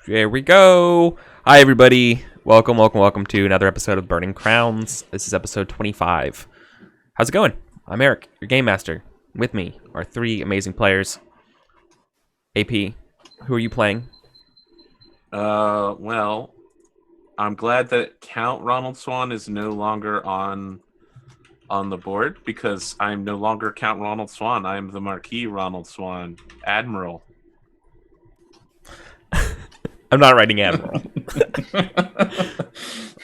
There we go. Hi, everybody. Welcome to another episode of Burning Crowns. This is episode 25. How's it going? I'm Eric, your game master. With me are three amazing players. AP, who are you playing? Well, I'm glad that Count Ronald Swan is no longer on the board because I'm no longer Count Ronald Swan. I'm the Marquis Ronald Swan, Admiral. I'm not writing Admiral.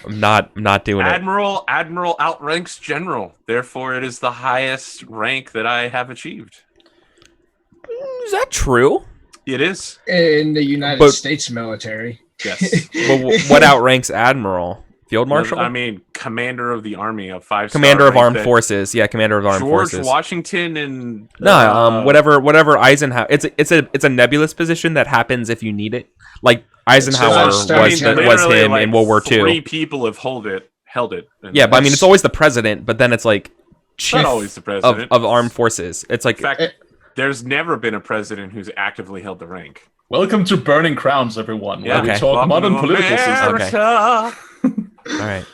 I'm not doing Admiral, it. Admiral outranks General. Therefore, it is the highest rank that I have achieved. Is that true? It is. In the United States military. Yes. Well, what outranks Admiral? Field Marshal? I mean, Commander of the Army, a 5-star Commander of Armed Forces. Yeah, Commander of Armed Forces. George Washington and... whatever Eisenhower... It's a nebulous position that happens if you need it. Like, Eisenhower was him in World War II. 3 people have held it. Yeah, but I mean, it's always the president, but then it's like chief not always the president. Of armed forces. It's like... In fact, there's never been a president who's actively held the rank. Welcome to Burning Crowns, everyone. Yeah, where we talk modern political systems. Okay. All right.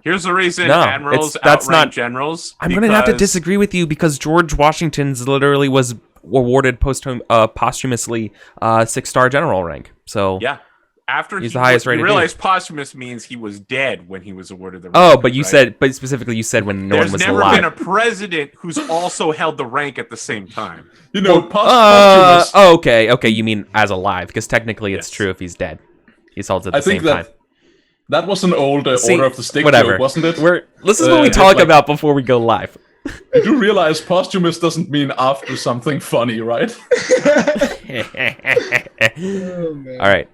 Here's the reason admirals outrank generals. I'm going to have to disagree with you because George Washington's literally was awarded posthumously 6-star general rank. So yeah, after he's the highest rated. You realize posthumous means he was dead when he was awarded the rank. Oh, but you said, but specifically you said when no one was alive. There's never been a president who's also held the rank at the same time. You know, posthumous. Okay. You mean as alive? Because technically, it's true if he's dead. He's held at the same time. That was an old Order of the Stick joke, wasn't it? This is what we talk about before we go live. You do realize posthumous doesn't mean after something funny, right? All right.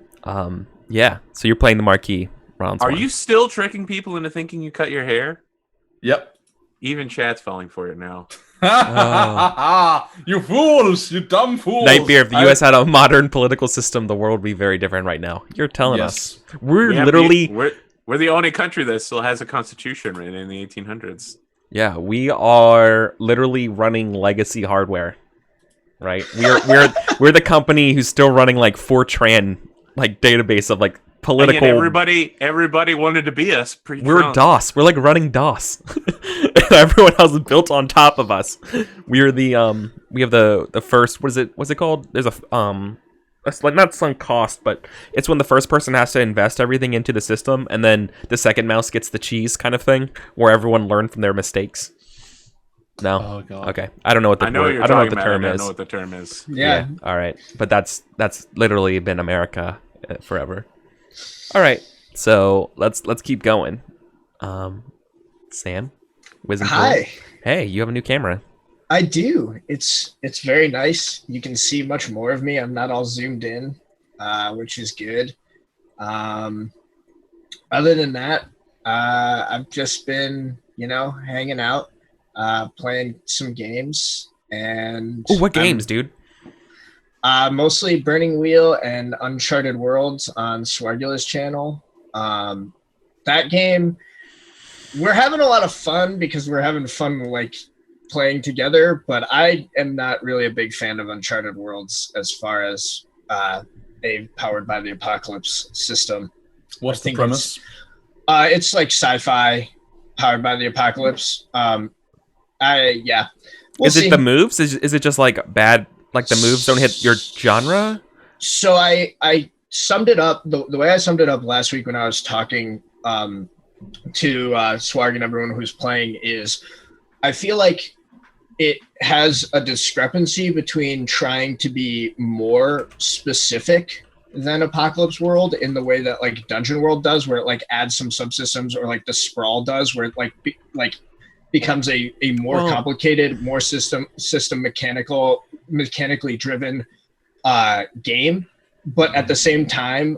Yeah. So you're playing the Marquis, Ron Swan. Are you still tricking people into thinking you cut your hair? Yep. Even chat's falling for it now. You fools! You dumb fools! Nightmare, if the U.S. had a modern political system, the world would be very different right now. You're telling us. We're the only country that still has a constitution written in the 1800s. Yeah, we are literally running legacy hardware. Right? We're the company who's still running like Fortran like database of like political. And everybody wanted to be us. We're DOS. We're like running DOS. And everyone else is built on top of us. We're the we have the first, what's it called? There's it's like not sunk cost, but it's when the first person has to invest everything into the system and then the second mouse gets the cheese kind of thing where everyone learned from their mistakes. No. Oh god. Okay. I don't know what the term is. Yeah. All right. But that's literally been America forever. All right. So let's keep going. Sam, Hi. Hey, you have a new camera. I do. It's very nice. You can see much more of me. I'm not all zoomed in, which is good. Other than that, I've just been, hanging out, playing some games. And what games, dude? Mostly Burning Wheel and Uncharted Worlds on Swargula's channel. That game, we're having a lot of fun because we're having fun like playing together, but I am not really a big fan of Uncharted Worlds as far as a powered by the apocalypse system. What's the premise? It's like sci-fi powered by the apocalypse. We'll Is it the moves? Is it just like bad? Like the moves don't hit your genre? So I summed it up the way I summed it up last week when I was talking to Swarg and everyone who's playing is I feel like it has a discrepancy between trying to be more specific than Apocalypse World in the way that like Dungeon World does, where it like adds some subsystems, or like the Sprawl does, where it like becomes a more complicated, more mechanically driven game, but at the same time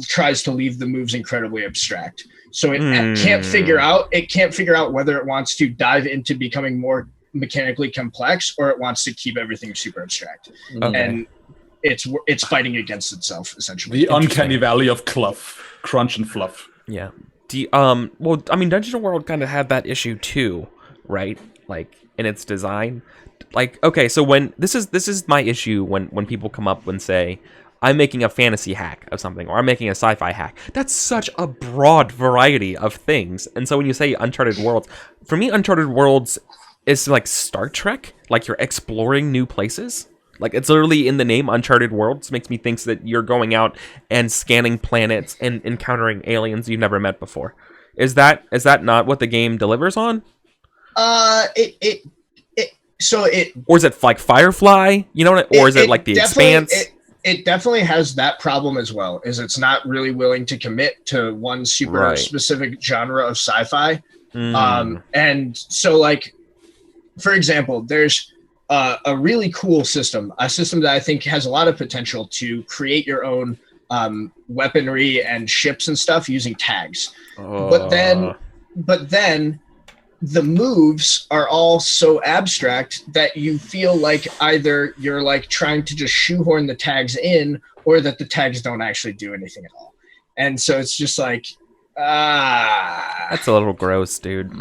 tries to leave the moves incredibly abstract. So it can't figure out whether it wants to dive into becoming more mechanically complex or it wants to keep everything super abstract. Okay. And it's fighting against itself essentially. The uncanny valley of crunch and fluff. Yeah. Well, I mean, Dungeon World kind of had that issue too, right? Like in its design. Like, okay, so when this is my issue when people come up and say, I'm making a fantasy hack of something, or I'm making a sci-fi hack. That's such a broad variety of things. And so when you say Uncharted Worlds, for me, Uncharted Worlds is like Star Trek. Like you're exploring new places. Like it's literally in the name, Uncharted Worlds. Makes me think that you're going out and scanning planets and encountering aliens you've never met before. Is that not what the game delivers on? Or is it like Firefly? You know, or is it like The Expanse? It definitely has that problem as well. Is it's not really willing to commit to one super specific genre of sci-fi. And so, like, for example, there's a really cool system, a system that I think has a lot of potential to create your own weaponry and ships and stuff using tags. But then the moves are all so abstract that you feel like either you're like trying to just shoehorn the tags in, or that the tags don't actually do anything at all. And so it's just like, that's a little gross, dude.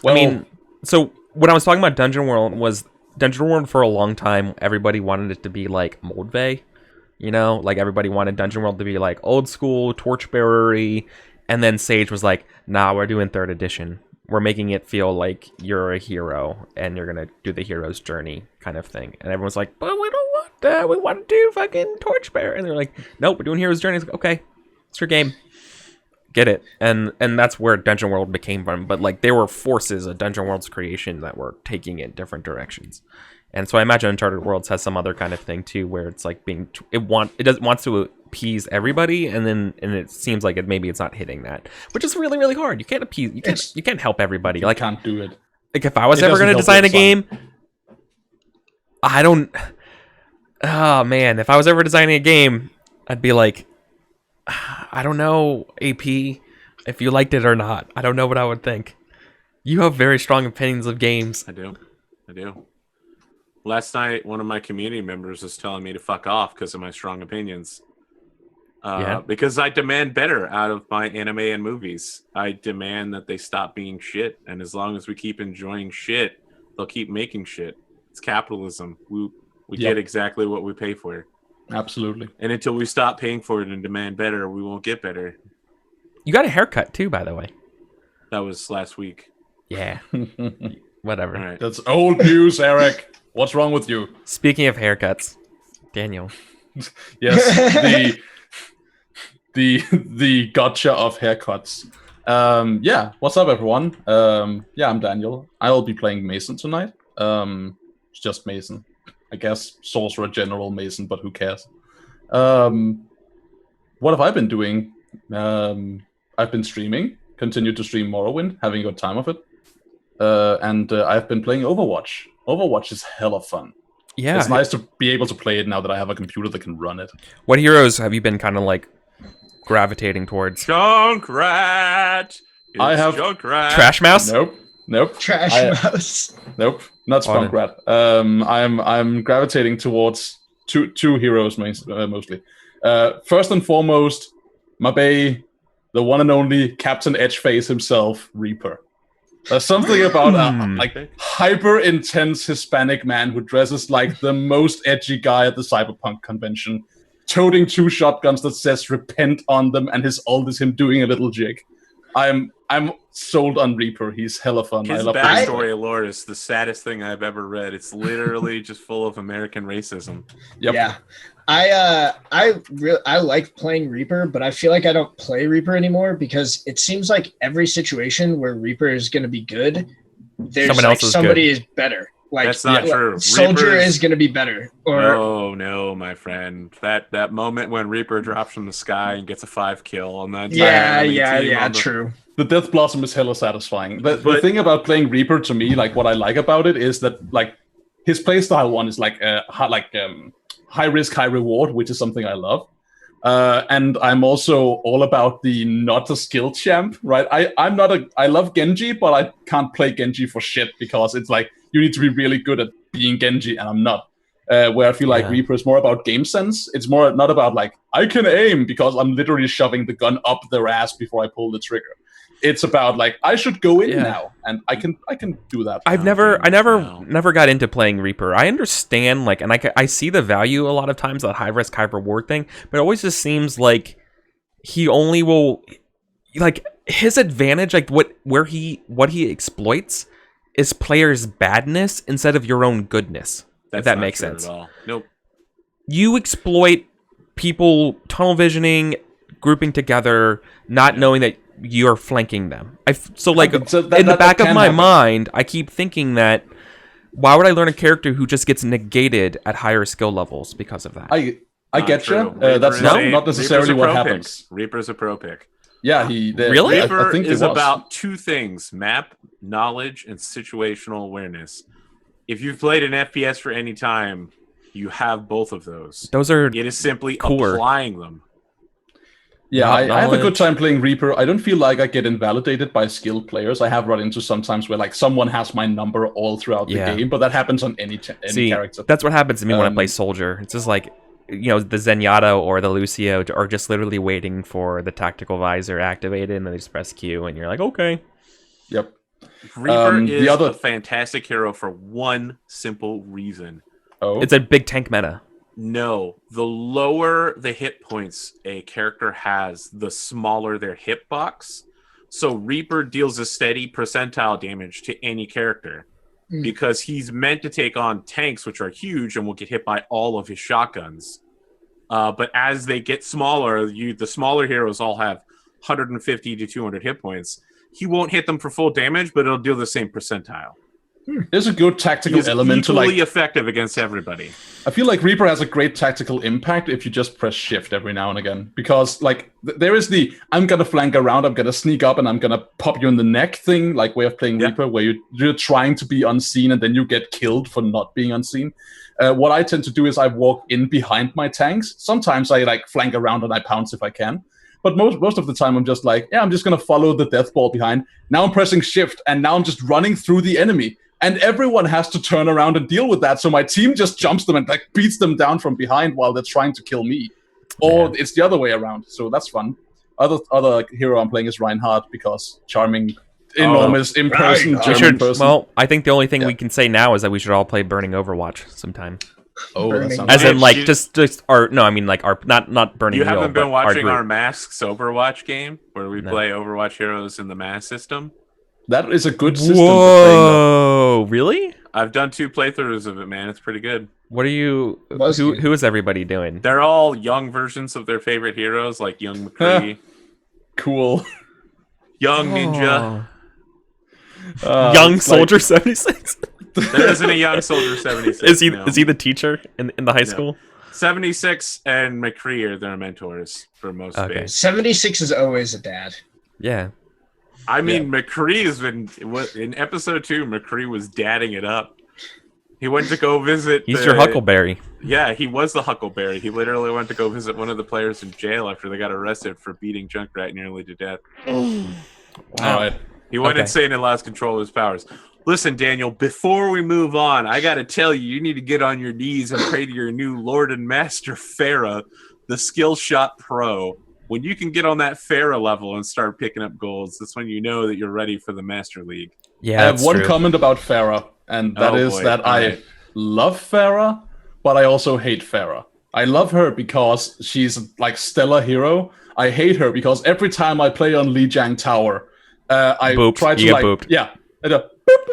Well, I mean, so when I was talking about Dungeon World for a long time, everybody wanted it to be like Moldvay, you know, like everybody wanted Dungeon World to be like old school torchbearer-y, and then Sage was like, nah, we're doing 3rd edition. We're making it feel like you're a hero and you're gonna do the hero's journey kind of thing. And everyone's like, but we don't want that. We want to do fucking Torchbearer. And they're like, nope, we're doing hero's journey. It's like, okay, it's your game. Get it. And that's where Dungeon World became from. But like there were forces of Dungeon World's creation that were taking it different directions. And so I imagine Uncharted Worlds has some other kind of thing too, where it's like wants to appease everybody, and it seems like maybe it's not hitting that, which is really, really hard. You can't appease, you can't help everybody. You like can't do it. Like if I was ever going to design a game, oh man, if I was ever designing a game, I'd be like, I don't know, AP, if you liked it or not. I don't know what I would think. You have very strong opinions of games. I do. Last night, one of my community members was telling me to fuck off because of my strong opinions. Because I demand better out of my anime and movies. I demand that they stop being shit. And as long as we keep enjoying shit, they'll keep making shit. It's capitalism. We get exactly what we pay for. Absolutely. And until we stop paying for it and demand better, we won't get better. You got a haircut too, by the way. That was last week. Yeah. Whatever. All right. That's old news, Eric. What's wrong with you? Speaking of haircuts, Daniel. Yes, the gotcha of haircuts. What's up, everyone? I'm Daniel. I'll be playing Mason tonight. It's just Mason. I guess Sorcerer General Mason, but who cares? What have I been doing? I've been streaming, continued to stream Morrowind, having a good time of it. And I've been playing Overwatch. Overwatch is hella fun. Yeah. It's nice to be able to play it now that I have a computer that can run it. What heroes have you been kind of like gravitating towards? Junkrat! I have Junkrat. Trash Mouse? Nope. Mouse. Nope. Not Spunkrat. I'm gravitating towards two heroes mostly. First and foremost, my bae, the one and only Captain Edgeface himself, Reaper. There's something about a hyper intense Hispanic man who dresses like the most edgy guy at the cyberpunk convention, toting 2 shotguns that says "repent" on them, and his ult is him doing a little jig. I'm sold on Reaper. He's hella fun. His I love backstory lore is the saddest thing I've ever read. It's literally just full of American racism. Yep. Yeah. I like playing Reaper, but I feel like I don't play Reaper anymore because it seems like every situation where Reaper is going to be good, there's Someone else is somebody good. is better. Like That's not true. Soldier Reaper's- is going to be better. Or No, my friend. That moment when Reaper drops from the sky and gets a 5 kill on that. true. The Death Blossom is hella satisfying. The thing about playing Reaper to me, like what I like about it, is that like his playstyle one is like high risk, high reward, which is something I love. And I'm also all about the not a skill champ, right? I love Genji, but I can't play Genji for shit because it's like you need to be really good at being Genji, and I'm not. Where I feel like Reaper is more about game sense. It's more not about like I can aim because I'm literally shoving the gun up their ass before I pull the trigger. It's about like I should go in now, and I can do that. I never got into playing Reaper. I understand like, and I see the value a lot of times, that high risk high reward thing, but it always just seems like he only will, like, his advantage, like what he exploits is players' badness instead of your own goodness. If that makes sense. At all. Nope. You exploit people tunnel visioning, grouping together, not knowing that you're flanking them. In the back of my mind, I keep thinking that why would I learn a character who just gets negated at higher skill levels because of that? I get you. That's not necessarily what happens. Reaper's a pro pick. Yeah, really? Reaper I think is about two things: map knowledge and situational awareness. If you've played an FPS for any time, you have both of those. It is simply applying them. Yeah, I have a good time playing Reaper. I don't feel like I get invalidated by skilled players. I have run into sometimes where like someone has my number all throughout the game, but that happens on any character. That's what happens to me when I play Soldier. It's just like, the Zenyatta or the Lucio are just literally waiting for the tactical visor activated, and then they just press Q, and you're like, okay. Yep. Reaper is a fantastic hero for one simple reason. Oh, it's a big tank meta. No, the lower the hit points a character has, the smaller their hitbox. So Reaper deals a steady percentile damage to any character because he's meant to take on tanks, which are huge and will get hit by all of his shotguns. But as they get smaller, the smaller heroes all have 150 to 200 hit points. He won't hit them for full damage, but it'll deal the same percentile. There's a good tactical element to equally effective against everybody. I feel like Reaper has a great tactical impact if you just press shift every now and again, because like there is the I'm gonna flank around, I'm gonna sneak up, and I'm gonna pop you in the neck thing, like way of playing Reaper, where you're trying to be unseen and then you get killed for not being unseen. What I tend to do is I walk in behind my tanks. Sometimes I like flank around and I pounce if I can. But most of the time, I'm just like, I'm just going to follow the death ball behind. Now I'm pressing shift, and now I'm just running through the enemy. And everyone has to turn around and deal with that. So my team just jumps them and like beats them down from behind while they're trying to kill me. Or it's the other way around. So that's fun. Other hero I'm playing is Reinhardt, because charming, enormous, in-person German person. Well, I think the only thing we can say now is that we should all play Burning Overwatch sometime. Oh, that sounds as in like just our no, I mean like our not Burning. You haven't been watching our Masks Overwatch game where we play Overwatch heroes in the mass system? That is a good system. Whoa, really? I've done 2 playthroughs of it, man. It's pretty good. What are you? Who is everybody doing? They're all young versions of their favorite heroes, like young McCree. Cool. Young Ninja. Young Soldier 76. There isn't a young Soldier 76. Is he the teacher in the high school? 76 and McCree are their mentors for most base. 76 is always a dad. Yeah. I mean, McCree has been in episode 2. McCree was dadding it up. He went to go visit. He's your Huckleberry. Yeah, he was the Huckleberry. He literally went to go visit one of the players in jail after they got arrested for beating Junkrat nearly to death. Wow. All right. He went insane and lost control of his powers. Listen, Daniel, before we move on, I got to tell you, you need to get on your knees and pray to your new Lord and Master Farah, the Skill Shot Pro. When you can get on that Farah level and start picking up golds, that's when you know that you're ready for the Master League. Yeah, I have one comment about Farah, and that is that I love Farah, but I also hate Farah. I love her because she's like stellar hero. I hate her because every time I play on Lijiang Tower, I try to like boop,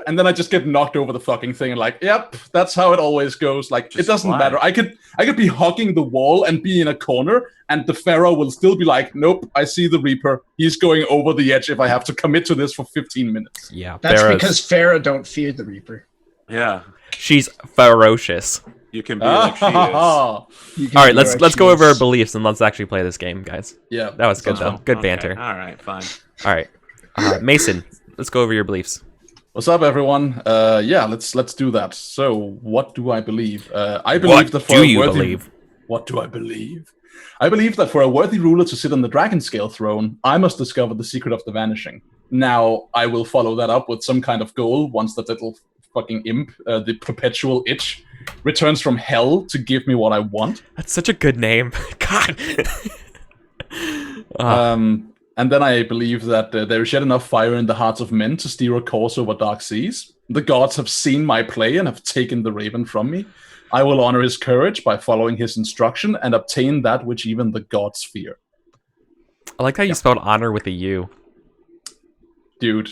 and then I just get knocked over the fucking thing and like, yep, that's how it always goes. Like, it doesn't matter. I could be hugging the wall and be in a corner, and the Pharaoh will still be like, nope, I see the Reaper. He's going over the edge if I have to commit to this for 15 minutes. Yeah, that's because Farah don't fear the Reaper. Yeah, she's ferocious. You can be like she is. All right, let's go over our beliefs and let's actually play this game, guys. Yeah, that was good though. Good banter. All right, fine. All right, Mason, let's go over your beliefs. What's up, everyone? Let's do that. So, what do I believe? I believe that for What do I believe? I believe that for a worthy ruler to sit on the dragon scale throne, I must discover the secret of the vanishing. Now, I will follow that up with some kind of goal once that little fucking imp, the perpetual itch, returns from hell to give me what I want. That's such a good name. God. And then I believe that there is yet enough fire in the hearts of men to steer a course over dark seas. The gods have seen my play and have taken the raven from me. I will honor his courage by following his instruction and obtain that which even the gods fear. I like how you spelled honor with a U. Dude,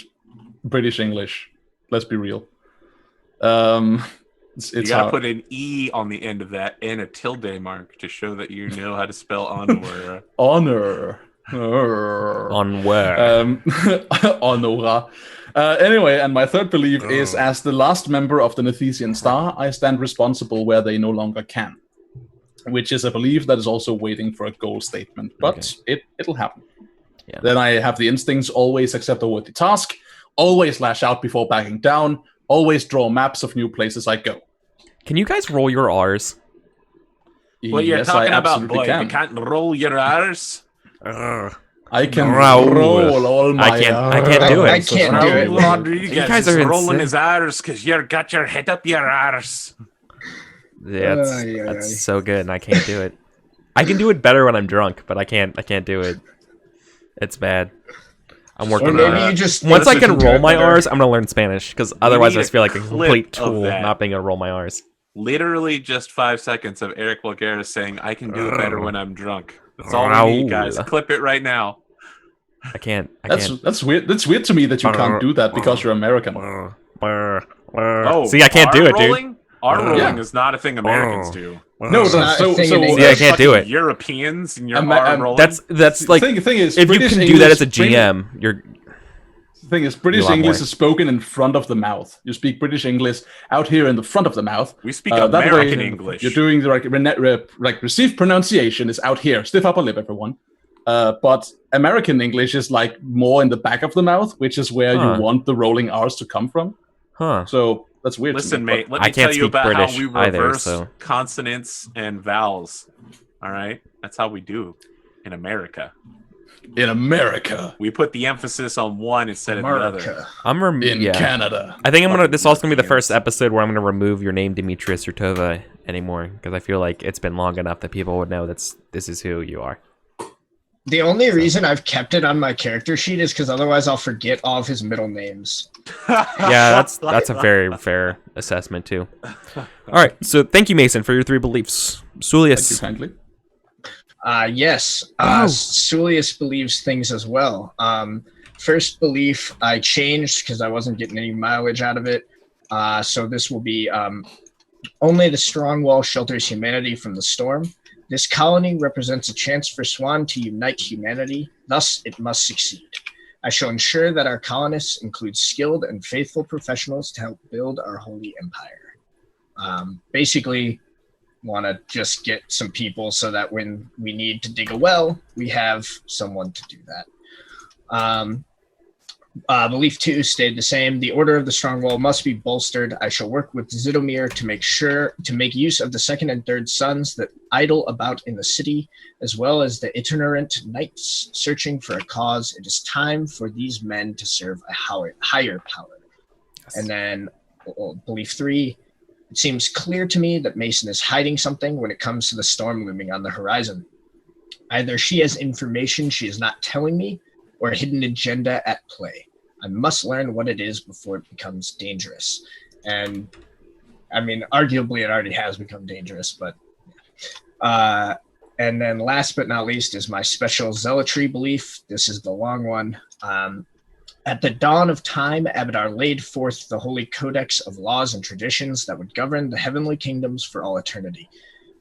British English. Let's be real. It's You gotta hard. put an E on the end of that and a tilde mark to show that you know how to spell honor. Honor. On where? Honora. Anyway, and my third belief is, as the last member of the Nethesian Star, I stand responsible where they no longer can. Which is a belief that is also waiting for a goal statement, but it'll happen. Yeah. Then I have the instincts, always accept a worthy task, always lash out before backing down, always draw maps of new places I go. Can you guys roll your R's? What you're Yes, talking I about, absolutely boy? can. You can't roll your R's. I can Roll. roll all my I can't do it. I can't do it. Raul Rodriguez You guys is are rolling insane. his R's because you got your head up your R's. Yeah, Ay, ay, that's ay. so good, and I can't do it. I can do it better when I'm drunk, but I can't do it. It's bad. I'm Or working maybe on it. you just Once I can listen to roll it my better. R's, I'm gonna learn Spanish, because otherwise I need just feel like a a complete clip of tool that. not being able to roll my R's. Literally just 5 seconds of EricVulgaris saying, "I can do it better when I'm drunk." That's all we need, guys. Raul. Clip it right now. I can't. That's weird. That's weird to me that you can't do that because you're American. Oh, see, I can't do it, dude. rolling? Our rolling Yeah. is not a thing Americans do. No, It's not a so thing in English. See, I can't do Fucking it. Europeans and your I'm- arm I'm- rolling. That's like thing is, if British you can do that as a English- GM, you're Thing is, British lot English more. is spoken in front of the mouth. You speak British English out here in the front of the mouth. we speak That way, American English. You're doing the like received pronunciation is out here. Stiff upper lip, everyone. But American English is like more in the back of the mouth, which is where Huh. you want the rolling R's to come from. huh. So that's weird. to Listen, me, mate, let I me tell can't you speak about British how we either, reverse so- consonants and vowels. All right? That's how we do in America. but in America, We put the emphasis on one instead of the other. America. I'm in yeah. Canada, I think I'm gonna. This is also gonna be the Fucking first episode where I'm gonna remove your name, Demetrius or Tova, anymore, because I feel like it's been long enough that people would know this is who you are. The only reason I've kept it on my character sheet is because otherwise I'll forget all of his middle names. Yeah, that's a very fair assessment too. All right, so thank you, Mason, for your 3 beliefs. thank you Sulius. kindly. Yes, Oh. Sulius believes things as well. First belief I changed because I wasn't getting any mileage out of it. So this will be only the strong wall shelters humanity from the storm. This colony represents a chance for Swan to unite humanity, thus it must succeed. I shall ensure that our colonists include skilled and faithful professionals to help build our holy empire. Basically, want to just get some people so that when we need to dig a well, we have someone to do that. Belief 2 stayed the same. The order of the strong wall must be bolstered. I shall work with Zidomir to make use of the second and third sons that idle about in the city, as well as the itinerant knights searching for a cause. It is time for these men to serve a higher power. And then belief 3, it seems clear to me that Mason is hiding something when it comes to the storm looming on the horizon. Either she has information she is not telling me, or a hidden agenda at play. I must learn what it is before it becomes dangerous. And I mean, arguably it already has become dangerous, but and then last but not least is my special zealotry belief. This is the long one. At the dawn of time, Abadar laid forth the holy codex of laws and traditions that would govern the heavenly kingdoms for all eternity.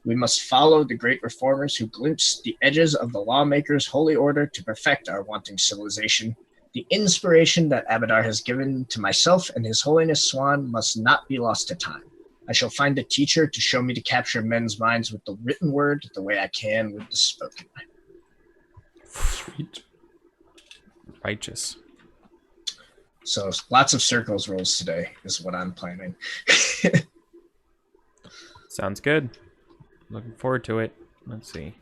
We must follow the great reformers who glimpsed the edges of the lawmakers' holy order to perfect our wanting civilization. The inspiration that Abadar has given to myself and His Holiness Swan must not be lost to time. I shall find a teacher to show me to capture men's minds with the written word the way I can with the spoken. Sweet. Righteous. So lots of circles rolls today is what I'm planning. Sounds good. Looking forward to it. Let's see.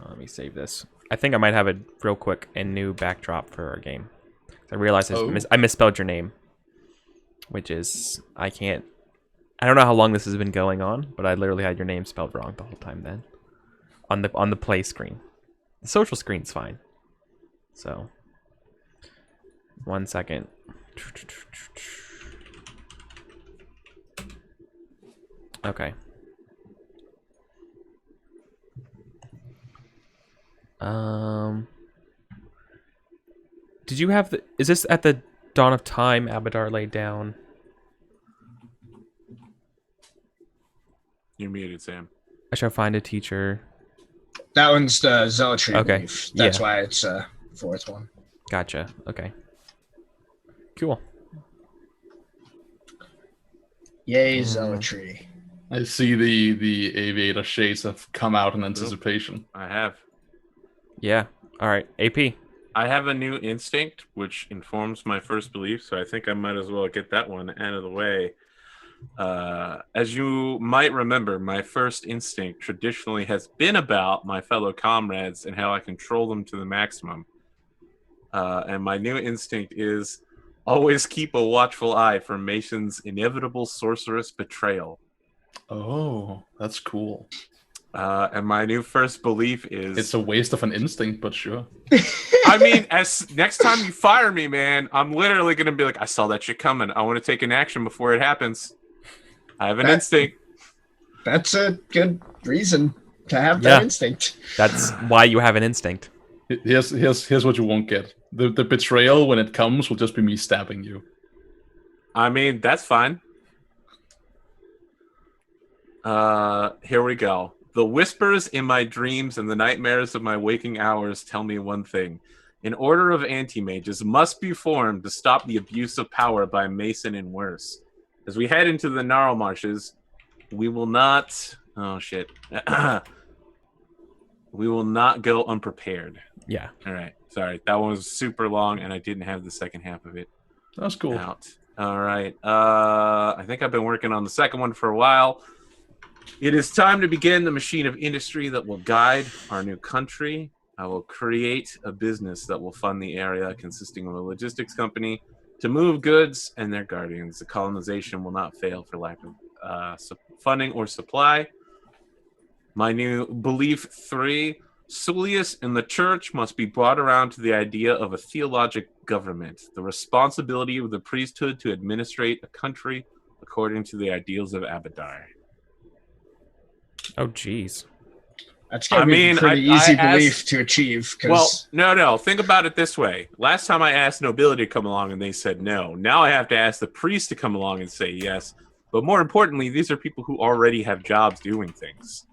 Let me save this. I think I might have a real quick and new backdrop for our game. I realized I misspelled your name, which is I don't know how long this has been going on, but I literally had your name spelled wrong the whole time then on the play screen. The social screen's fine. So, 1 second. Okay. Did you have the? Is this at the dawn of time? Abadar laid down. You're muted, Sam. I shall find a teacher. That one's the zealotry Okay. belief. That's Yeah. why it's fourth one. Gotcha. Okay. Cool. Yay, zealotry. I see the aviator shades have come out in anticipation. I have. Yeah. All right. AP. I have a new instinct, which informs my first belief, so I think I might as well get that one out of the way. As you might remember, my first instinct traditionally has been about my fellow comrades and how I control them to the maximum. And my new instinct is always keep a watchful eye for Mason's inevitable sorceress betrayal. Oh, that's cool. And my new first belief is... It's a waste of an instinct, but sure. I mean, as next time you fire me, man, I'm literally going to be like, I saw that shit coming. I want to take an action before it happens. I have an instinct. That's a good reason to have that Yeah. instinct. That's why you have an instinct. Here's what you won't get. The betrayal, when it comes, will just be me stabbing you. I mean, that's fine. Here we go. The whispers in my dreams and the nightmares of my waking hours tell me one thing. An order of anti-mages must be formed to stop the abuse of power by Mason and worse. As we head into the Gnarl Marshes, we will not... Oh, shit. We will not go unprepared. Yeah. All right. Sorry. That one was super long, and I didn't have the second half of it That's cool. out. All right. I think I've been working on the second one for a while. It is time to begin the machine of industry that will guide our new country. I will create a business that will fund the area, consisting of a logistics company to move goods and their guardians. The colonization will not fail for lack of funding or supply. My new belief 3, Sulius and the church must be brought around to the idea of a theologic government, the responsibility of the priesthood to administrate a country according to the ideals of Abadar. Oh, jeez. That's going to be a pretty easy belief to achieve. Well, no. Think about it this way. Last time I asked nobility to come along and they said no. Now I have to ask the priest to come along and say yes. But more importantly, these are people who already have jobs doing things.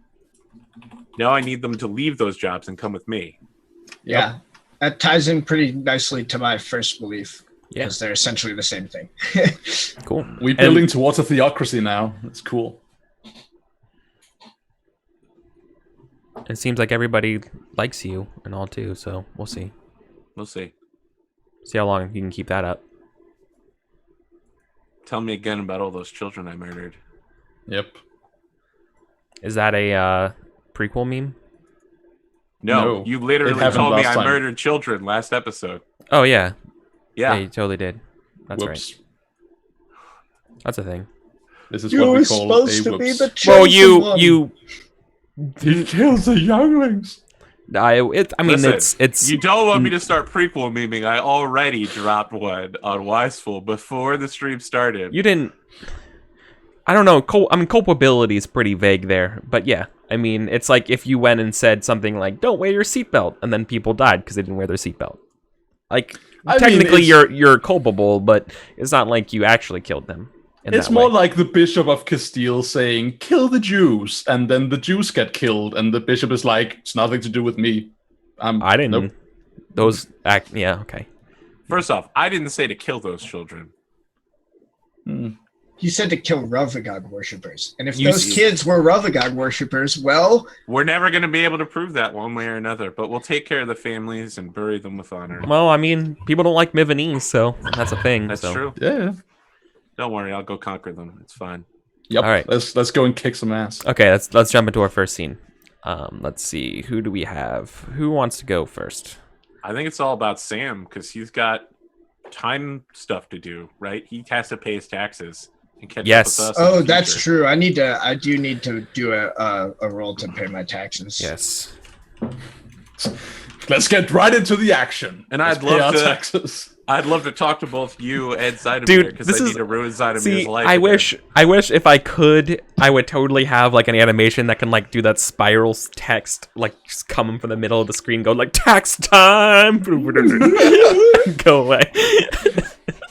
Now I need them to leave those jobs and come with me. Yeah, that ties in pretty nicely to my first belief. Yeah. Because they're essentially the same thing. Cool. We're building towards a theocracy now. It's cool. It seems like everybody likes you and all too, so we'll see. We'll see. See how long you can keep that up. Tell me again about all those children I murdered. Yep. Is that a prequel meme? No, you literally it happened told me last I time. murdered children last episode. Oh, yeah. Yeah. You totally did. That's Whoops. right. That's a thing. This is You what were we call supposed a to be whoops. the chosen one. He kills the younglings. I mean, Listen, it's. You don't want me to start prequel memeing. I already dropped one on Wiseful before the stream started. You didn't. I don't know. Culpability is pretty vague there, but yeah. I mean, it's like if you went and said something like, "Don't wear your seatbelt," and then people died because they didn't wear their seatbelt. Like, technically, you're culpable, but it's not like you actually killed them. It's more like the Bishop of Castile saying, "Kill the Jews," and then the Jews get killed, and the Bishop is like, "It's nothing to do with me." I didn't. Nope. Those act. Yeah. Okay. First off, I didn't say to kill those children. He said to kill Ravagog worshippers. And if those kids were Ravagog worshippers, well... We're never going to be able to prove that one way or another, but we'll take care of the families and bury them with honor. Well, I mean, people don't like Mivanese, so that's a thing. That's so. true. Yeah. Don't worry, I'll go conquer them. It's fine. Yep. All right. Let's go and kick some ass. Okay, let's jump into our first scene. Let's see. Who do we have? Who wants to go first? I think it's all about Sam, because he's got time stuff to do, right? He has to pay his taxes and catch up with us. Oh, that's true. I do need to do a roll to pay my taxes. Yes. Let's get right into the action. And Let's I'd pay love our to- taxes. I'd love to talk to both you and Zydomir Dude, because this I is- need to ruin Zydomir's See, life. I again. wish if I could, I would totally have like an animation that can like do that spiral text, like just coming from the middle of the screen, go like tax time, go away.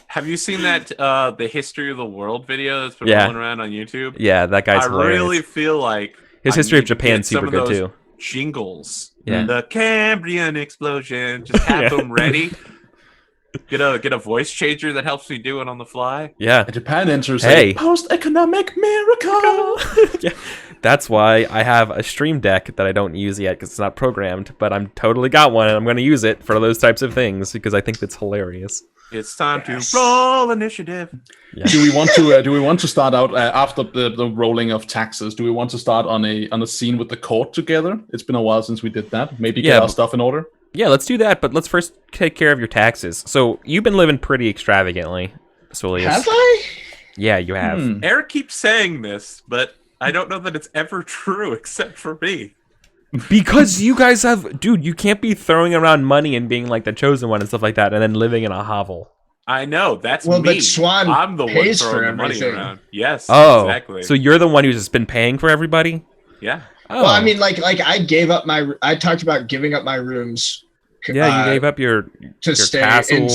Have you seen that the history of the world video that's been Yeah. rolling around on YouTube? Yeah, that guy's I hilarious. really feel like His I history of need to Japan's get some super of good those too. Jingles. Yeah. The Cambrian explosion. Just have Yeah. them ready. Get a voice changer that helps me do it on the fly. Yeah. Japan enters Hey. a post-economic miracle. Yeah. That's why I have a stream deck that I don't use yet because it's not programmed, but I'm totally got one and I'm going to use it for those types of things because I think it's hilarious. It's time to roll initiative. Yeah. Do we want to start out after the rolling of taxes? Do we want to start on a scene with the court together? It's been a while since we did that. Maybe get Yeah, our stuff in order. Yeah, let's do that, but let's first take care of your taxes. So you've been living pretty extravagantly, Aurelius. Have I? Yeah, you have. Eric keeps saying this, but I don't know that it's ever true except for me. Because you guys have... Dude, you can't be throwing around money and being like the chosen one and stuff like that and then living in a hovel. I know, that's Well, me. but Swan I'm the one pays throwing for the money everything. around. Yes, Oh, exactly. so you're the one who's just been paying for everybody? Yeah. Oh. Well, I mean, like I gave up my. I talked about giving up my rooms. Yeah, you gave up your to your stay castle.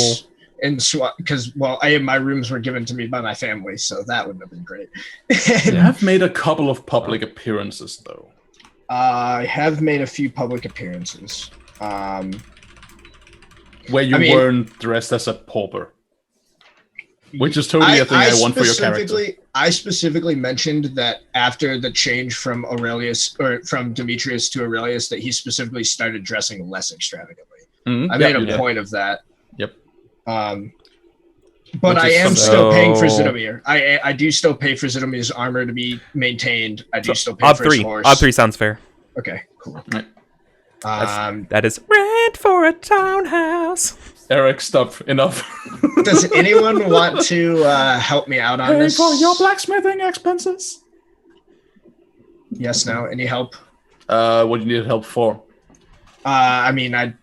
in because my rooms were given to me by my family, so that would have been great. You have made a couple of public appearances, though. I have made a few public appearances. Where you weren't dressed as a pauper. Which is totally a thing I want for your character. I specifically mentioned that after the change from Aurelius or from Demetrius to Aurelius, that he specifically started dressing less extravagantly. I made a point of that. Yep. But I am still paying for Zydomir. I do still pay for Zydomir's armor to be maintained. I do still pay for his horse. Ob 3 sounds fair. Okay, cool. Right. That is rent for a townhouse. Eric, stop. Enough. Does anyone want to help me out on Pay this? for your blacksmithing expenses. Yes, no? Any help? What do you need help for? I mean, I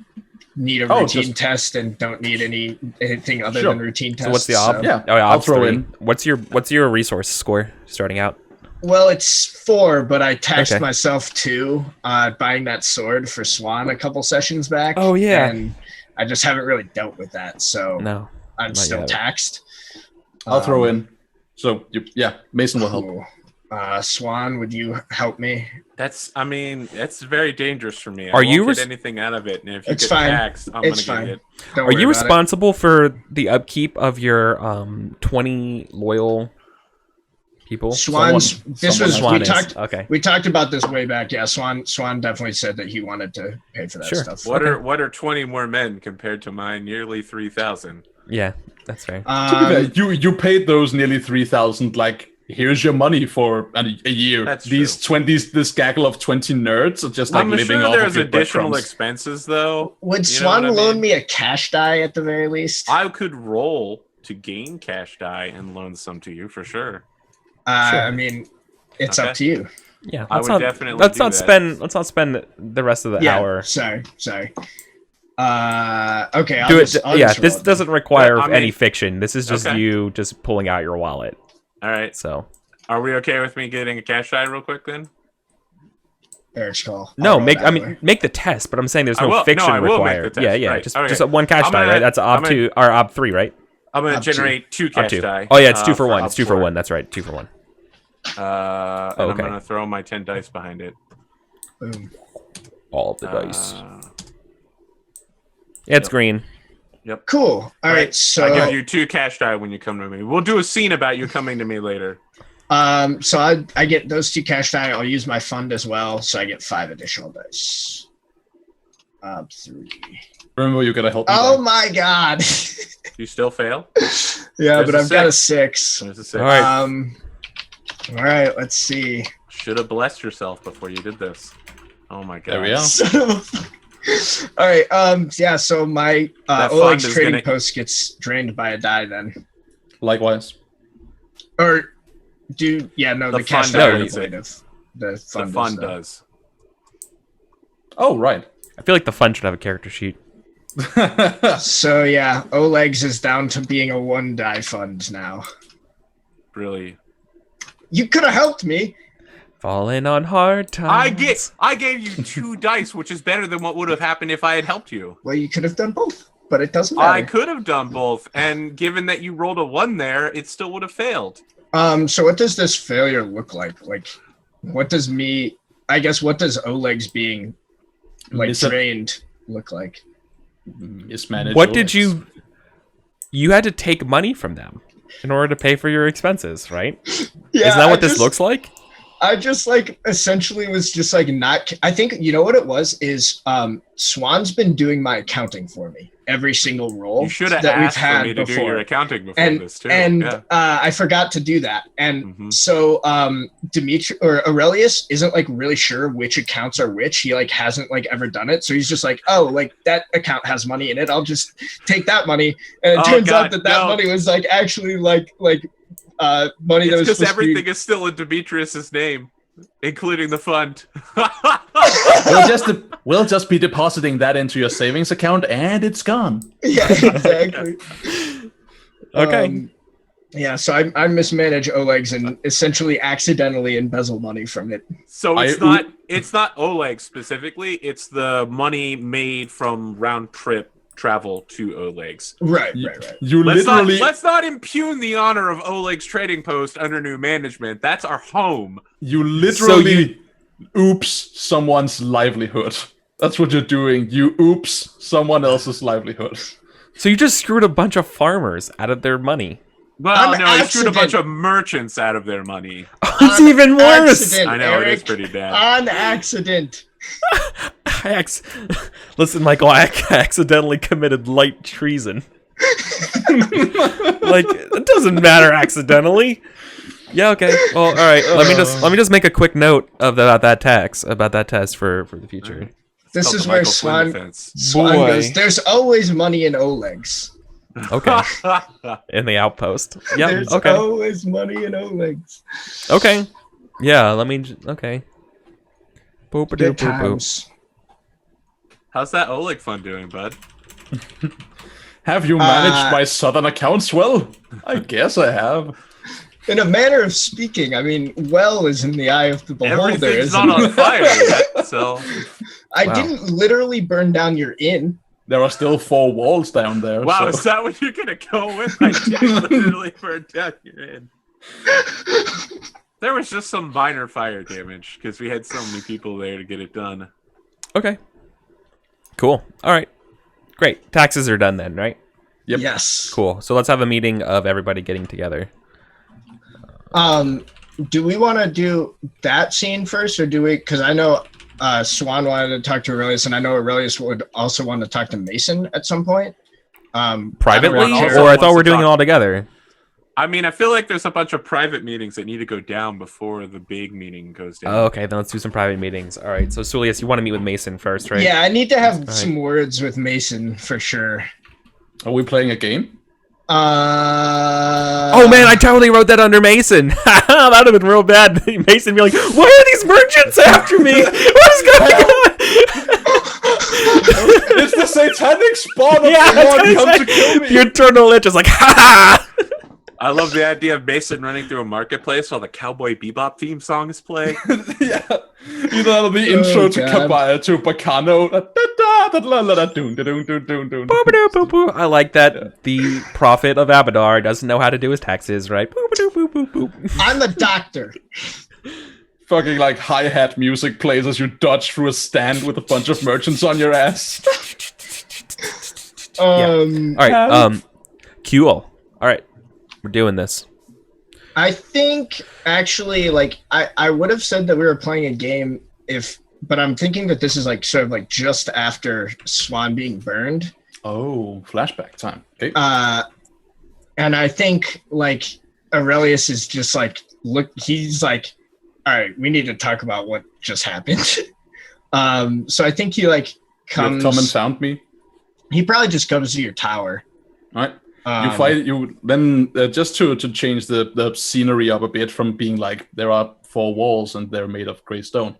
need a routine just- test and don't need anything other Sure. than routine tests. So what's the ob? Yeah, Oh, yeah, I'll Ob's throw 3. in. What's your resource score starting out? Well, it's 4, but I taxed Okay. myself 2 buying that sword for Swan a couple sessions back. Oh, yeah. And I just haven't really dealt with that, so No. I'm still yet. taxed. I'll throw in. So, Mason will help. Cool. Swan, would you help me? That's very dangerous for me. Are I you won't res- get anything out of it, and if you It's get fine. taxed, I'm It's gonna fine. get it. Don't Are worry you about it. responsible for the upkeep of your 20 loyal people? Swan's. Swan is. talked. Okay. We talked about this way back. Yeah, Swan definitely said that he wanted to pay for that Sure. stuff. What are 20 more men compared to my nearly 3,000? Yeah, that's fair. To be fair, you paid those nearly 3,000. Like, here's your money for a year. That's These true. this gaggle of 20 nerds are just like I'm living sure off there's of your additional breadcrumbs. expenses, though. Would You know Swan what I loan mean? me a cash die at the very least? I could roll to gain cash die and loan some to you for sure. I mean, it's Okay. up to you. Yeah, I let's would not, definitely let's do not that. spend let's not spend the rest of the Yeah. hour. Sorry. Okay. I'll Do it. just, I'll Yeah, just this roll it. doesn't require I mean- any fiction. This is just Okay. you just pulling out your wallet. All right. So Are we okay with me getting a cash die real quick then? Eric's call. no, I'll roll make that I mean way. make the test. But I'm saying there's I no will- fiction no, I will make required. the Yeah, test, yeah. right. Just Okay. just one cash I'm die, gonna- right? That's I'm Ob 2 or Ob 3, right? I'm gonna Up to. generate 2 Ob cash 2. die. Oh yeah, it's 2 for 1. Ob It's 2 for 4. 1. That's right. 2 for 1. And I'm Okay. gonna throw my 10 dice behind it. Boom. All of the dice. Uh, It's yep. green. Yep. Cool. All right. So, I give you 2 cash die when you come to me. We'll do a scene about you coming to me later. so I get those 2 cash die. I'll use my fund as well, so I get 5 additional dice. 3. Remember, you gotta help me. Oh there. my god. You still fail? Yeah, There's but a I've got a 6. 6. There's a 6. All right. All right. Let's see. Should have blessed yourself before you did this. Oh my god. There we are. All right. Yeah. So my That Oleg's fund is trading gonna- post gets drained by a die then, Likewise. or no, The the cash fund die does is it. native. The The fund, fund does. does. Oh, right. I feel like the fund should have a character sheet. So yeah, Oleg's is down to being a 1 die fund now. Really? You could have helped me. Falling on hard times. I gave you 2 dice, which is better than what would have happened if I had helped you. Well, you could have done both, but it doesn't matter. I could have done both, and given that you rolled a 1 there, it still would have failed. So what does this failure look like? Like, what does what does Oleg's being like drained look like? Mismanaged. What did you had to take money from them in order to pay for your expenses, right? Yeah, isn't that what this looks like? I just like essentially was just like not. I think you know what it was is Swan's been doing my accounting for me every single roll You should have that we've asked for had me to do before. your accounting before And this too. I forgot to do that, and so Dimitri or Aurelius isn't like really sure which accounts are which. He like hasn't like ever done it, so he's just like, oh, like that account has money in it. I'll just take that money, and it turns out that money was like actually like money that was because everything is still in Demetrius's name, including the fund. We'll just be depositing that into your savings account, and it's gone. Yeah, exactly. Okay. Yeah, so I mismanage Oleg's and essentially accidentally embezzle money from it. So it's not Oleg specifically, it's the money made from round trip travel to Oleg's. Right. You Let's not impugn the honor of Oleg's trading post under new management. That's our home. You literally oops someone's livelihood. That's what you're doing. You oops someone else's livelihood. So you just screwed a bunch of farmers out of their money. Well, no, you screwed a bunch of merchants out of their money. It's even worse. I know, Eric, it is pretty bad. On accident. Listen, Michael, I accidentally committed light treason. Like, it doesn't matter accidentally. Yeah, okay. Well, all right. Let me just make a quick note about that test for the future. This is where Swan goes. There's always money in Oleg's. Okay. In the outpost. Yeah. There's okay. always money in Oleg's. Okay. Yeah. Okay. Boop Good boop boop. times. How's that Oleg fund doing, bud? Have you managed my southern accounts well? I guess I have. In a manner of speaking, I mean, well is in the eye of the beholder. Everything's not on fire yet, so... I didn't literally burn down your inn. There are still 4 walls down there. Wow, so. is that what you're gonna go with? I didn't literally burn down your inn. There was just some minor fire damage, because we had so many people there to get it done. Okay. Cool. All right. Great. Taxes are done then, right? Yep. Yes. Cool. So let's have a meeting of everybody getting together. Do we want to do that scene first, or do we? Because I know Swan wanted to talk to Aurelius, and I know Aurelius would also want to talk to Mason at some point. Privately, Sure. or I thought we were doing it all together. I mean, I feel like there's a bunch of private meetings that need to go down before the big meeting goes down. Oh, okay, then let's do some private meetings. All right. So Sulius, you want to meet with Mason first, right? Yeah, I need to have some words with Mason for sure. Are we playing a game? Oh man, I totally wrote that under Mason. That would have been real bad. Mason be like, "Why are these merchants after me? What is going on?" It's the satanic spawn of yeah, come to kill me. The eternal lich is like, "Ha ha!" I love the idea of Mason running through a marketplace while the Cowboy Bebop theme song is playing. Yeah, you know the intro to Bacano. I like that. The prophet of Abadar doesn't know how to do his taxes, right? I'm the doctor. Fucking like hi-hat music plays as you dodge through a stand with a bunch of merchants on your ass. All right. Cool. All right. We're doing this. I think actually, like, I would have said that we were playing a game but I'm thinking that this is like sort of like just after Swan being burned. Oh, flashback time. Okay. And I think like Aurelius is just like, he's like, all right, we need to talk about what just happened. So I think he like comes. Come and found me. He probably just comes to your tower. All right. Just to change the scenery up a bit from being like there are 4 walls and they're made of gray stone.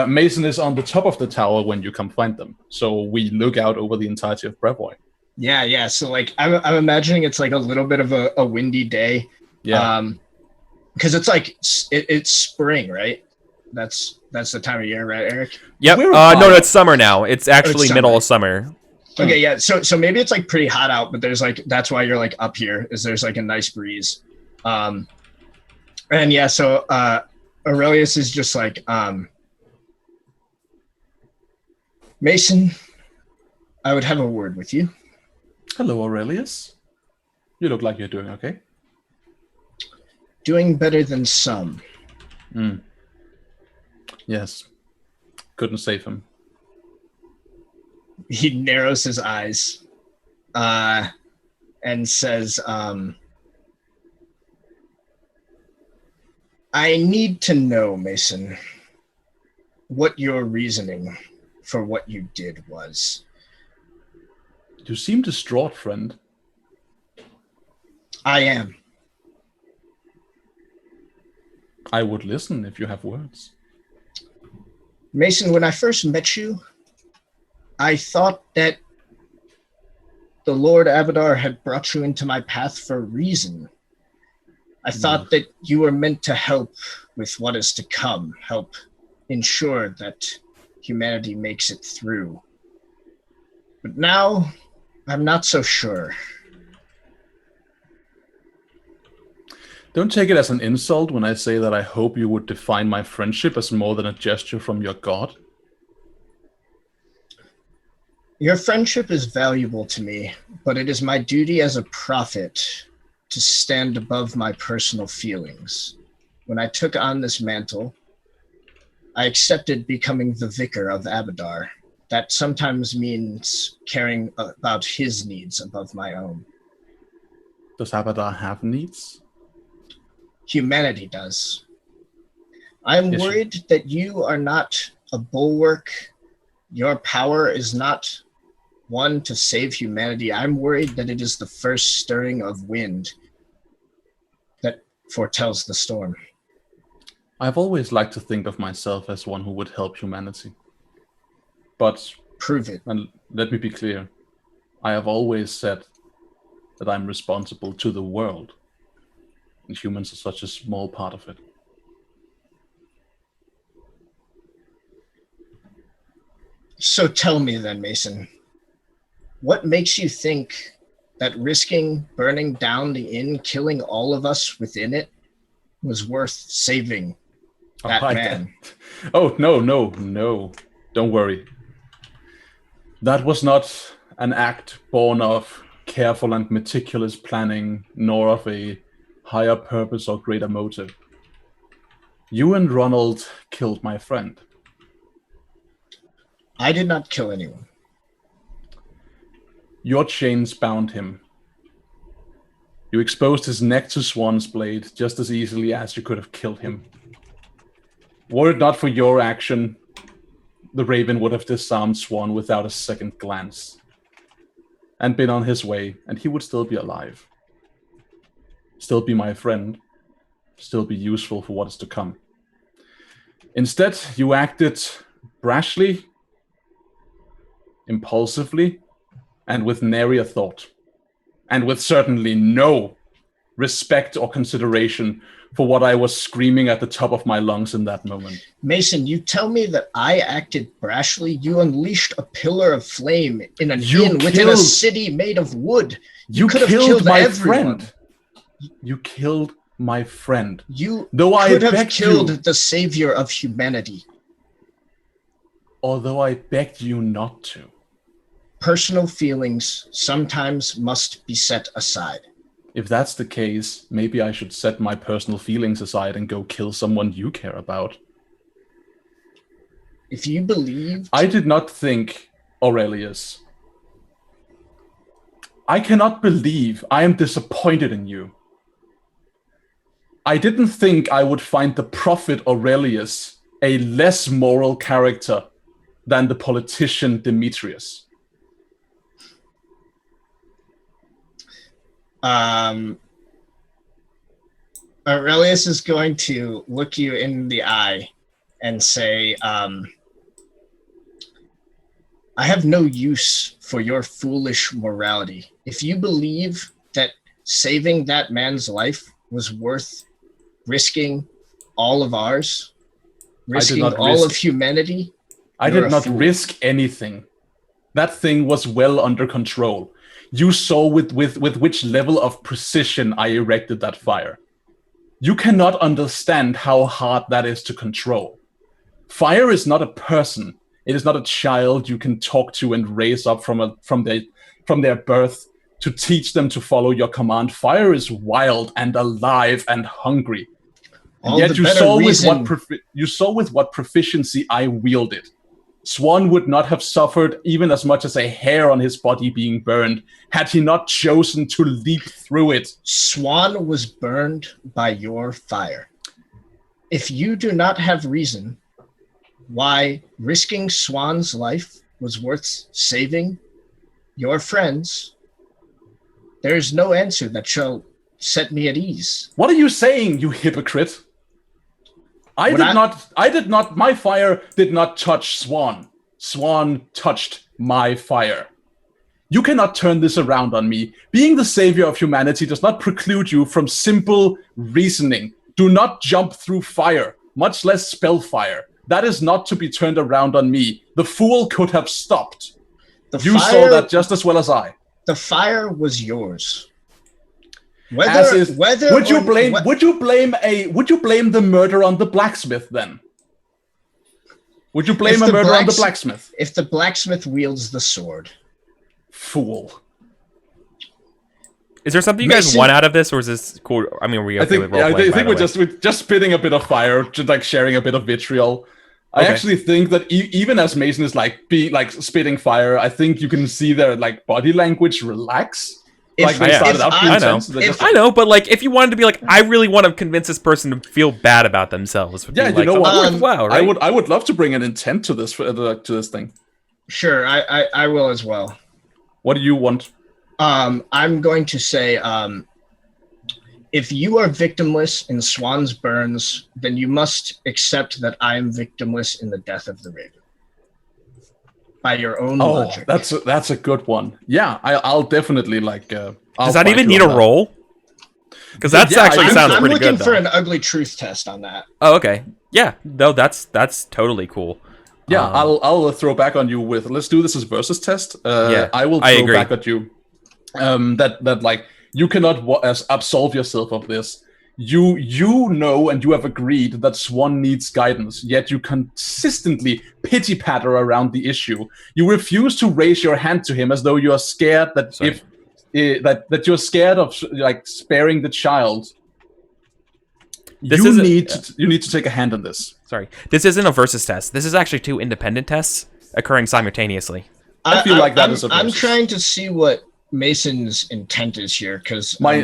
Mason is on the top of the tower when you come find them. So we look out over the entirety of Brevoy. Yeah. So like, I'm imagining it's like a little bit of a windy day. Yeah. Because it's like it's spring, right? That's the time of year, right, Eric? Yep. No, it's summer now. It's actually middle of summer. Okay, yeah. So maybe it's like pretty hot out, but there's like that's why you're like up here, is there's like a nice breeze. And yeah, so Aurelius is just like Mason, I would have a word with you. Hello, Aurelius. You look like you're doing okay. Doing better than some. Yes. Couldn't save him. He narrows his eyes and says, I need to know, Mason, what your reasoning for what you did was. You seem distraught, friend. I am. I would listen if you have words. Mason, when I first met you, I thought that the Lord Abadar had brought you into my path for a reason. I thought that you were meant to help with what is to come, help ensure that humanity makes it through. But now, I'm not so sure. Don't take it as an insult when I say that I hope you would define my friendship as more than a gesture from your god. Your friendship is valuable to me, but it is my duty as a prophet to stand above my personal feelings. When I took on this mantle, I accepted becoming the vicar of Abadar. That sometimes means caring about his needs above my own. Does Abadar have needs? Humanity does. I'm worried that you are not a bulwark. Your power is not one to save humanity. I'm worried that it is the first stirring of wind that foretells the storm. I've always liked to think of myself as one who would help humanity. But prove it. And let me be clear. I have always said that I'm responsible to the world. And humans are such a small part of it. So tell me then, Mason, what makes you think that risking burning down the inn, killing all of us within it, was worth saving that man? Oh, no. Don't worry. That was not an act born of careful and meticulous planning, nor of a higher purpose or greater motive. You and Ronald killed my friend. I did not kill anyone. Your chains bound him. You exposed his neck to Swan's blade just as easily as you could have killed him. Were it not for your action, the Raven would have disarmed Swan without a second glance and been on his way, and he would still be alive. Still be my friend, still be useful for what is to come. Instead, you acted brashly, impulsively, and with nary a thought, and with certainly no respect or consideration for what I was screaming at the top of my lungs in that moment. Mason, you tell me that I acted brashly? You unleashed a pillar of flame in an inn within a city made of wood. You could have killed my friend. You killed my friend. You could have killed the savior of humanity. Although I begged you not to. Personal feelings sometimes must be set aside. If that's the case, maybe I should set my personal feelings aside and go kill someone you care about. If you believed... I did not think, Aurelius. I cannot believe I am disappointed in you. I didn't think I would find the prophet Aurelius a less moral character than the politician Demetrius. Aurelius is going to look you in the eye and say, I have no use for your foolish morality. If you believe that saving that man's life was worth risking all of ours, risking all of humanity, I did not risk anything. That thing was well under control. You saw with which level of precision I erected that fire. You cannot understand how hard that is to control. Fire is not a person. It is not a child you can talk to and raise up from their birth to teach them to follow your command. Fire is wild and alive and hungry. And yet you saw with what proficiency I wielded. Swan would not have suffered even as much as a hair on his body being burned had he not chosen to leap through it. Swan was burned by your fire. If you do not have reason why risking Swan's life was worth saving your friends, there is no answer that shall set me at ease. What are you saying, you hypocrite? I did not, my fire did not touch Swan. Swan touched my fire. You cannot turn this around on me. Being the savior of humanity does not preclude you from simple reasoning. Do not jump through fire, much less spell fire. That is not to be turned around on me. The fool could have stopped. You saw that just as well as I. The fire was yours. Would you blame the murder on the blacksmith then? Would you blame a murder on the blacksmith? If the blacksmith wields the sword. Fool. Is there something you guys want out of this, or is this cool? I mean, I think we're just spitting a bit of fire, just like sharing a bit of vitriol. Okay. I actually think that even as Mason is spitting fire, I think you can see their like body language relax. I know, but like, if you wanted to be like, I really want to convince this person to feel bad about themselves. Yeah, you know what? Wow, right? I would love to bring an intent to this thing. Sure, I will as well. What do you want? I'm going to say, if you are victimless in Swan's burns, then you must accept that I am victimless in the death of the Raven. By your own logic. That's a good one. Yeah, I'll definitely like. Does that even need a roll? Because that actually sounds pretty good. I'm looking for an ugly truth test on that. Oh, okay. Yeah, no, that's totally cool. Yeah, I'll throw back on you with. Let's do this as versus test. I will throw back at you. That like you cannot absolve yourself of this. You know and you have agreed that Swan needs guidance, yet you consistently pity-patter around the issue. You refuse to raise your hand to him as though you are scared that that you're scared of like sparing the child. You need to take a hand on this. Sorry. This isn't a versus test. This is actually two independent tests occurring simultaneously. I feel like that is a versus. I'm trying to see what Mason's intent is here, because my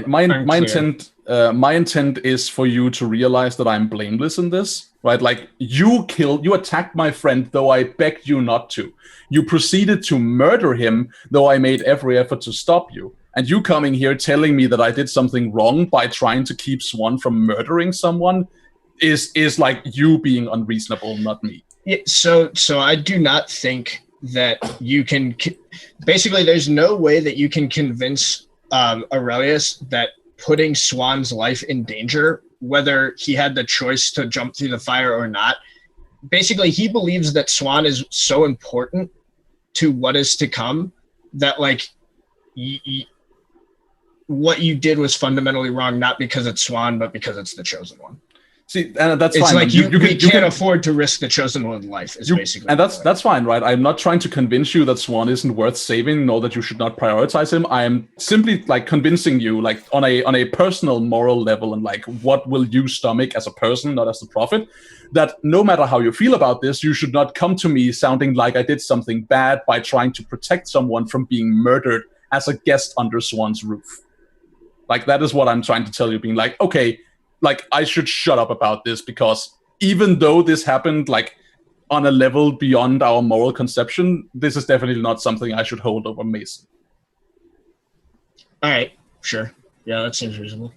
intent is for you to realize that I'm blameless in this, right? Like you attacked my friend, though I begged you not to. You proceeded to murder him, though I made every effort to stop you. And you coming here telling me that I did something wrong by trying to keep Swan from murdering someone is like you being unreasonable, not me. Yeah, so I do not think that you can basically there's no way that you can convince Aurelius that putting Swan's life in danger, whether he had the choice to jump through the fire or not. Basically, he believes that Swan is so important to what is to come that like what you did was fundamentally wrong, not because it's Swan, but because it's the chosen one. See, and that's it's fine. Like you can't afford to risk the chosen one's life. Basically, and that's fine, right? I'm not trying to convince you that Swan isn't worth saving, nor that you should not prioritize him. I am simply like convincing you, like on a personal moral level, and like what will you stomach as a person, not as the prophet. That no matter how you feel about this, you should not come to me sounding like I did something bad by trying to protect someone from being murdered as a guest under Swan's roof. Like that is what I'm trying to tell you, being like, okay. Like, I should shut up about this because even though this happened, like, on a level beyond our moral conception, this is definitely not something I should hold over Mason. All right, sure. Yeah, that seems reasonable.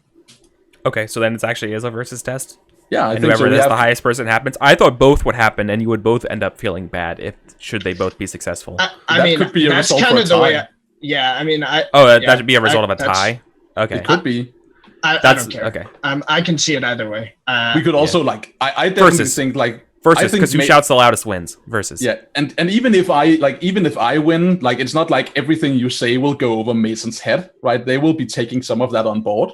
Okay, so then it actually is a versus test? Yeah, I and think whoever so. is the highest person happens. I thought both would happen, and you would both end up feeling bad if should they both be successful. I mean, could be a that's result kind for of a the way. tie. I mean, that should be a result of a tie. Okay, It could be. I that's don't care. okay. I can see it either way. We could also I definitely Versus. think Versus, because who shouts the loudest wins. Versus. Yeah, and even if I win, it's not like everything you say will go over Mason's head, right? They will be taking some of that on board.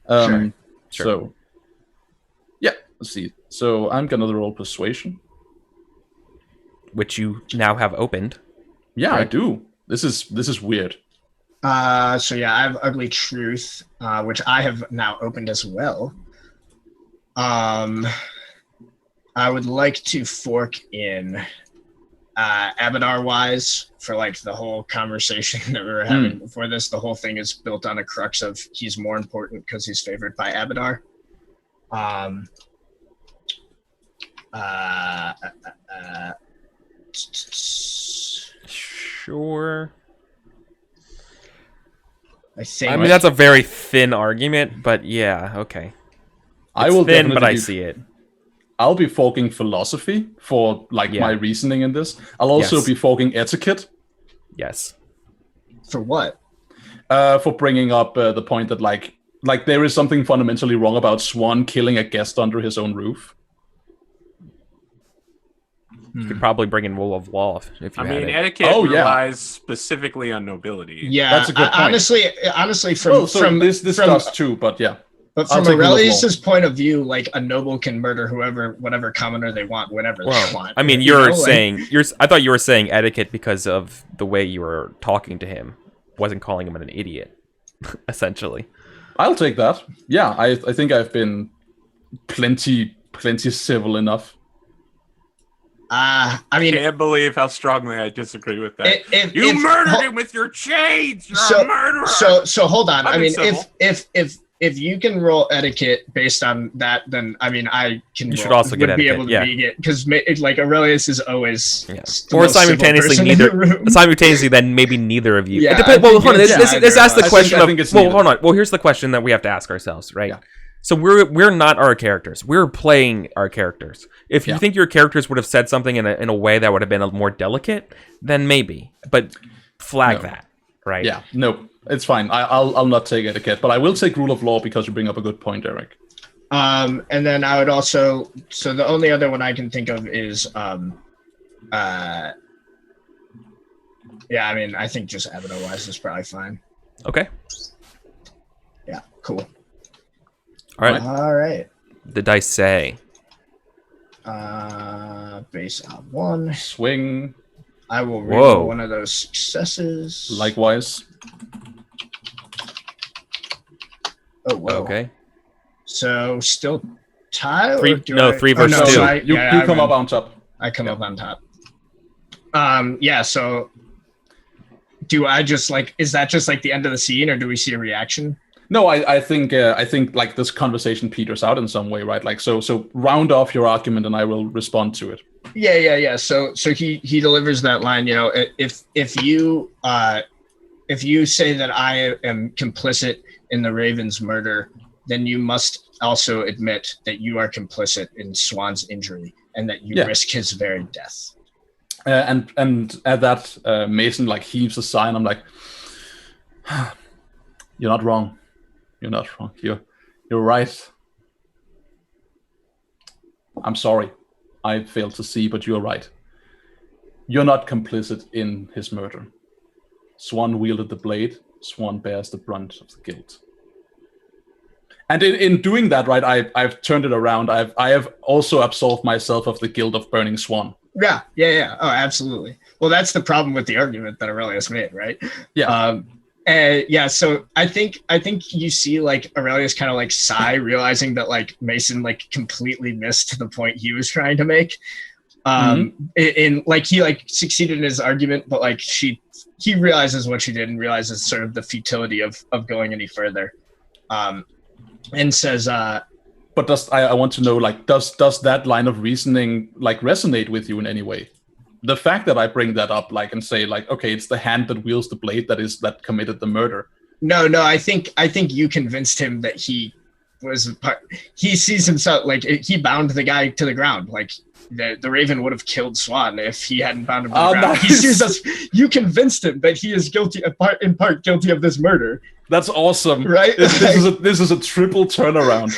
Sure. So, yeah, let's see. So I'm gonna roll persuasion, which you now have opened. Yeah, I Right. do. This is weird. So yeah, I have ugly truth, which I have now opened as well. I would like to fork in Abadar wise for the whole conversation that we were having before this. The whole thing is built on a crux of he's more important because he's favored by Abadar. Sure. I think. I mean, that's a very thin argument, but yeah, okay. I It's will thin, but definitely I be- see it. I'll be forking philosophy for my reasoning in this. I'll also Yes. be forking etiquette Yes. For what? for bringing up the point that there is something fundamentally wrong about Swan killing a guest under his own roof. You could probably bring in Rule of Law if you I had mean, it. etiquette Oh, yeah. relies specifically on nobility. Yeah, That's a good point. honestly, from this from does too, but yeah. But I'll from take Rule of Law. Aurelius's point of view, a noble can murder whatever commoner they want, whenever they Well, want. I mean, You you're know, saying I thought you were saying etiquette because of the way you were talking to him. Wasn't calling him an idiot, essentially. I'll take that. Yeah, I think I've been plenty civil enough. I mean, Can't believe how strongly I disagree with that. if Murdered him with your chains. You're So- a murderer. So hold on. I've I been mean, civil. if you can roll etiquette based on that, then I mean, I can. You should also get would be etiquette, able to yeah. beat it because Aurelius is always Yeah. the Or most civil simultaneously person in the room. simultaneously, then maybe neither of you. Yeah, It depends. I Well, think hold on. it's Let's ask the either. question I think it's of. Well, neither. hold on. Well, here's the question that we have to ask ourselves, right? Yeah. So we're not our characters. We're playing our characters. If you Yeah. think your characters would have said something in a way that would have been a more delicate, then maybe. But flag No. that, right? Yeah, no, it's fine. I'll not take etiquette, but I will take rule of law because you bring up a good point, Eric. And then I would also. So the only other one I can think of is. Yeah, I mean, I think just Abadar wise is probably fine. Okay. Yeah, cool. All right. All right. The dice say. Base on 1. Swing, I will Whoa. roll one of those successes. likewise. Oh, whoa. Okay. So still tie? Three- or do no, I- 3 oh, versus no, 2. so You come win. up on top. I come up on top. Yeah, so do I just is that just the end of the scene, or do we see a reaction? No, I think this conversation peters out in some way, right? So round off your argument and I will respond to it. Yeah. So he delivers that line. If you say that I am complicit in the Raven's murder, then you must also admit that you are complicit in Swan's injury and that you Yeah. risk his very death. And at that, Mason heaves a sigh, and I'm like, "You're not wrong. You're not wrong. You're right. I'm sorry. I failed to see, but you're right. You're not complicit in his murder. Swan wielded the blade. Swan bears the brunt of the guilt." And in doing that, right, I've turned it around. I have also absolved myself of the guilt of burning Swan. Yeah. Oh, absolutely. Well, that's the problem with the argument that Aurelius made, right? Yeah. Yeah. So I think you see Aurelius kind of sigh, realizing that Mason completely missed the point he was trying to make. In he succeeded in his argument, but he realizes what she did and realizes sort of the futility of going any further. And says, But I want to know, does that line of reasoning resonate with you in any way? The fact that I bring that up, and say, okay, it's the hand that wields the blade that committed the murder. No, I think you convinced him that he was part. He sees himself like he bound the guy to the ground. Like the Raven would have killed Swan if he hadn't bound him to the ground. Nice. He sees us. You convinced him that he is guilty, in part guilty of this murder. That's awesome, right? This is a triple turnaround.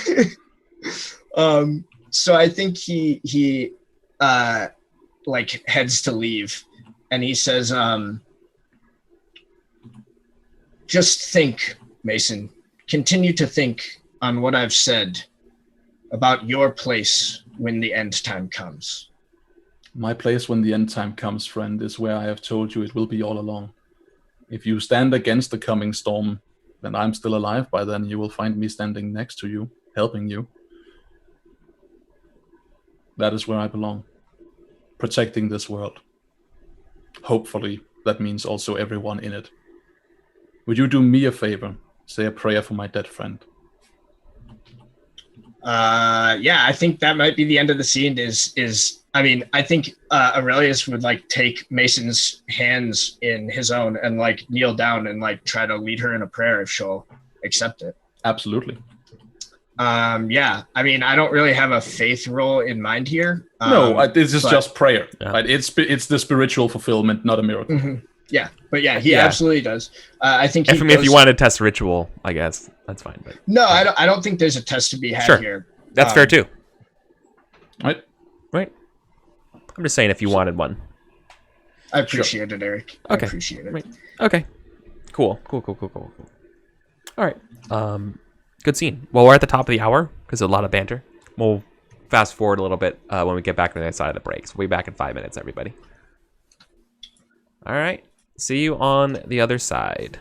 So I think he like heads to leave, and he says, "Just think, Mason. Continue to think on what I've said about your place when the end time comes." My place when the end time comes, friend, is where I have told you it will be all along. If you stand against the coming storm, then I'm still alive by then. You will find me standing next to you, helping you. That is where I belong. Protecting this world. Hopefully, that means also everyone in it. Would you do me a favor? Say a prayer for my dead friend. Yeah, I think that might be the end of the scene. I mean, I think Aurelius would like take Mason's hands in his own and like kneel down and like try to lead her in a prayer if she'll accept it. Absolutely. Yeah, I mean, I don't really have a faith role in mind here. This is just prayer. Yeah. Right? It's the spiritual fulfillment, not a miracle. Mm-hmm. Yeah, but yeah, he absolutely does. I think. If you want to test ritual, I guess that's fine. But no, I don't think there's a test to be had here. That's fair too. Right. I'm just saying if you wanted one. I appreciate it, Eric. Okay. I appreciate it. Right. Okay. Cool. All right. Good scene. Well, we're at the top of the hour because a lot of banter. We'll fast forward a little bit when we get back to the other side of the breaks. We'll be back in 5 minutes, everybody. All right. See you on the other side.